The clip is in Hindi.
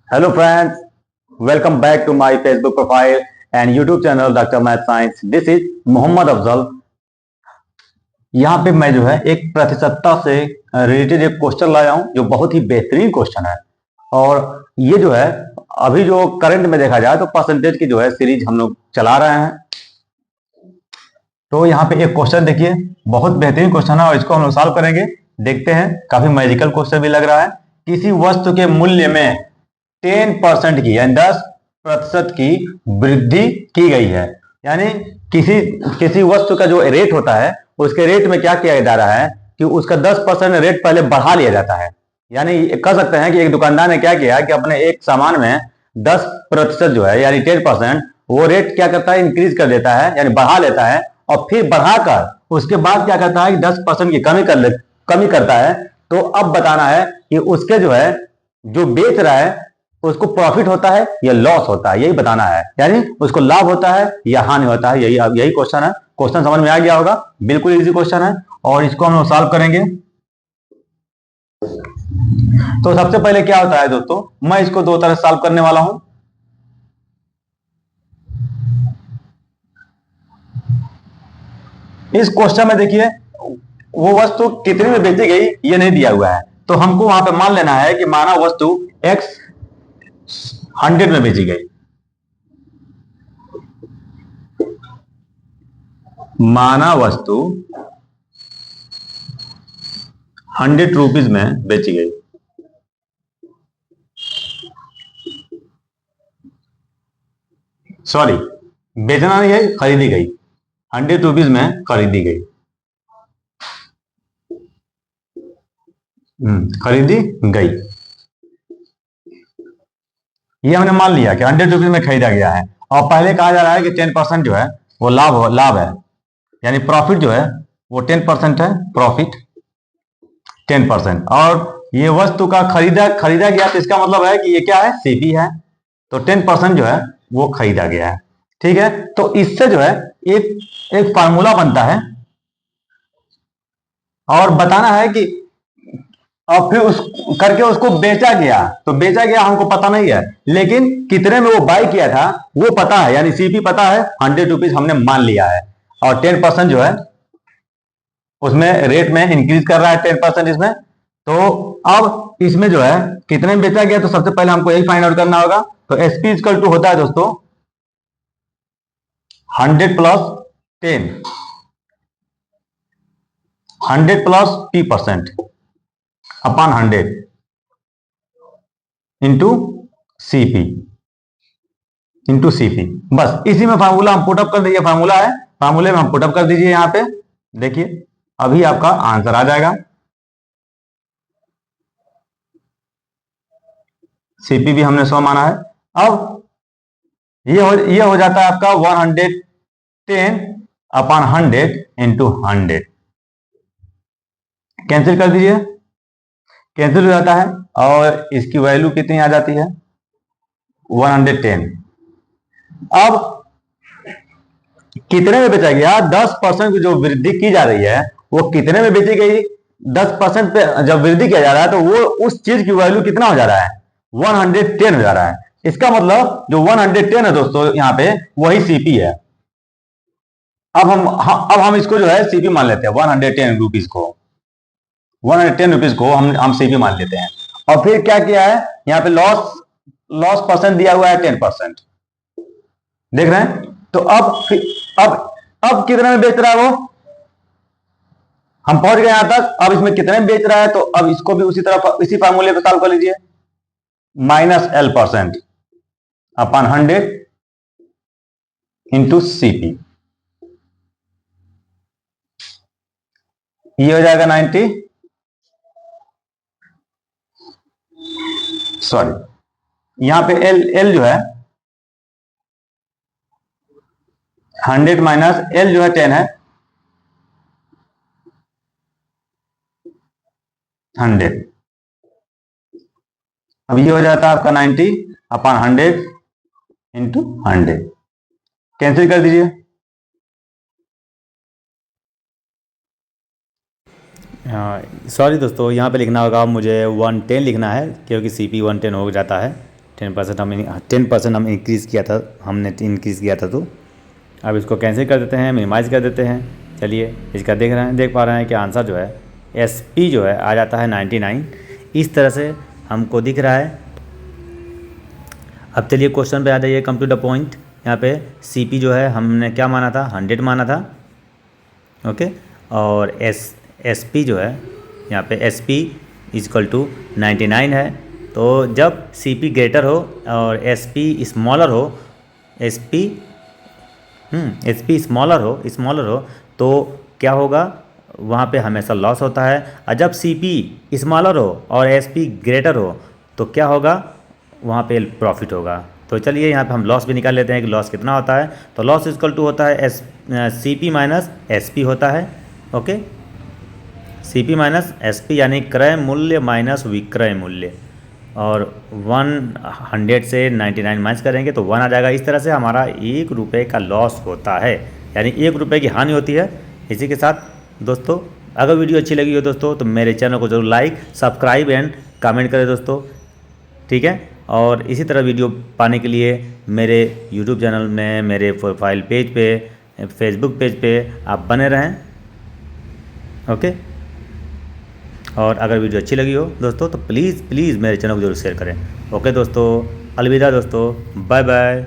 Hello friends, welcome back to my Facebook profile and YouTube channel Dr. Math Science. This is Mohammad Afzal. यहाँ पे मैं जो है एक प्रतिशतता से रिलेटेड एक क्वेश्चन लाया हूँ जो बहुत ही बेहतरीन क्वेश्चन है। और ये जो है अभी जो करंट में देखा जाए तो परसेंटेज की जो है सीरीज हम लोग चला रहे हैं। तो यहाँ पे एक क्वेश्चन देखिए, बहुत बेहतरीन क्वेश्चन है और इसको हम लोग सॉल्व करेंगे। देखते हैं, काफी मैजिकल क्वेश्चन भी लग रहा है। किसी वस्तु के मूल्य में 10% की यानी 10% की वृद्धि की गई है। यानी किसी किसी वस्तु का जो रेट होता है उसके रेट में क्या किया जा रहा है कि उसका 10% रेट पहले बढ़ा लिया जाता है। यानी कह सकते हैं कि एक दुकानदार ने क्या किया कि अपने एक सामान में 10% जो है यानी 10% वो रेट क्या करता है, इंक्रीज कर देता है यानी बढ़ा लेता है। और फिर बढ़ाकर उसके बाद क्या करता है कि 10% की कमी करता है। तो अब बताना है कि उसके जो है जो बेच रहा है उसको प्रॉफिट होता है या लॉस होता है, यही बताना है। यानी उसको लाभ होता है या हानि होता है, यही क्वेश्चन है। क्वेश्चन समझ में आ गया होगा, बिल्कुल इजी क्वेश्चन है और इसको हम लोग सॉल्व करेंगे। तो सबसे पहले क्या होता है दोस्तों, मैं इसको दो तरह से सॉल्व करने वाला हूं। इस क्वेश्चन में देखिए वो वस्तु कितने में बेची गई ये नहीं दिया हुआ है, तो हमको वहां पे मान लेना है कि माना वस्तु x 100 में बेची गई। माना वस्तु 100 रुपीज में बेची गई। सॉरी, बेचना नहीं है, खरीदी गई। 100 रुपीज में खरीदी गई। खरीदी गई, ये हमने मान लिया कि 100 रुपीज में खरीदा गया है। और पहले कहा जा रहा है कि 10% जो है वो लाभ है, यानी प्रॉफिट जो है वो 10% है, प्रॉफिट 10%। और ये वस्तु का खरीदा गया, तो इसका मतलब है कि ये क्या है, सीपी है। तो 10% जो है वो खरीदा गया है। ठीक है, तो इससे जो है एक एक फार्मूला बनता है और बताना है कि और फिर उस करके उसको बेचा गया। तो बेचा गया हमको पता नहीं है, लेकिन कितने में वो बाई किया था वो पता है, यानी सीपी पता है, 100 रुपीज हमने मान लिया है। और 10% जो है उसमें रेट में इंक्रीज कर रहा है 10% इसमें। तो अब इसमें जो है कितने में बेचा गया, तो सबसे पहले हमको यही फाइंड आउट करना होगा। तो एसपी इक्वल टू होता है दोस्तों 100 plus 10, 100 plus P% upon 100 into CP into CP. बस इसी में फार्मूला हम पुटअप कर दीजिए, फार्मूला है, फार्मूले में हम पुटअप कर दीजिए। यहां पे देखिए अभी आपका आंसर आ जाएगा। सीपी भी हमने 100 माना है। अब ये हो जाता है आपका 110 अपॉन 100 इंटू 100। कैंसिल कर दीजिए, कैंसिल हो जाता है और इसकी वैल्यू कितनी आ जाती है, 110। अब कितने में बेचा गया, 10% की जो वृद्धि की जा रही है वो कितने में बेची गई। 10% पे जब वृद्धि किया जा रहा है तो वो उस चीज की वैल्यू कितना हो जा रहा है, 110 हो जा रहा है। इसका मतलब जो 110 है दोस्तों यहाँ पे वही सीपी है। अब हम इसको जो है सीपी मान लेते हैं, 110 रुपीज को, 110 रुपीज को हम सीपी मान लेते हैं। और फिर क्या किया है, यहाँ पे लॉस लॉस परसेंट दिया हुआ है 10%, देख रहे हैं। तो अब कितने में बेच रहा है वो, हम पहुंच गए यहां तक। अब इसमें कितने में बेच रहा है, तो अब इसको भी उसी तरह इसी फार्मूले पे सॉल्व कर लीजिए। -L% अपॉन 100 इंटू सीपी, ये हो जाएगा 90, सॉरी यहां पे एल जो है 100 माइनस एल जो है 10 है, 100। अब ये हो जाता है आपका 90 अपॉन 100 इंटू 100, कैंसिल कर दीजिए। सॉरी दोस्तों, यहाँ पे लिखना होगा मुझे 110 लिखना है, क्योंकि CP 110 हो जाता है। 10% हम इंक्रीज़ किया था, हमने इंक्रीज़ किया था। तो अब इसको कैंसिल कर देते हैं, मिनिमाइज़ कर देते हैं। चलिए इसका देख पा रहे हैं कि आंसर जो है SP जो है आ जाता है 99। इस तरह से हमको दिख रहा है। अब चलिए क्वेश्चन पे आ जाइए, कम टू द पॉइंट। यहाँ पे CP जो है हमने क्या माना था, 100 माना था, ओके। और SP जो है यहाँ पे SP इजकल टू 99 है। तो जब CP ग्रेटर हो और SP स्मॉलर हो, SP स्मॉलर हो तो क्या होगा, वहाँ पे हमेशा लॉस होता है। और जब CP स्मॉलर हो और SP ग्रेटर हो तो क्या होगा, वहाँ पे प्रॉफिट होगा। तो चलिए यहाँ पे हम लॉस भी निकाल लेते हैं कि लॉस कितना होता है। तो लॉस इक्वल टू होता है CP माइनस SP होता है, ओके। CP माइनस SP यानी क्रय मूल्य माइनस विक्रय मूल्य, और 100 से 99 माइनस करेंगे तो 1 आ जाएगा। इस तरह से हमारा 1 रुपये का लॉस होता है, यानी 1 रुपये की हानि होती है। इसी के साथ दोस्तों, अगर वीडियो अच्छी लगी हो दोस्तों तो मेरे चैनल को जरूर लाइक, सब्सक्राइब एंड कमेंट करें दोस्तों, ठीक है। और इसी तरह वीडियो पाने के लिए मेरे YouTube चैनल में, मेरे प्रोफाइल पेज पे, फेसबुक पेज पे आप बने रहें, ओके। और अगर वीडियो अच्छी लगी हो दोस्तों तो प्लीज़ मेरे चैनल को जरूर शेयर करें। ओके दोस्तों, अलविदा दोस्तों, बाय बाय।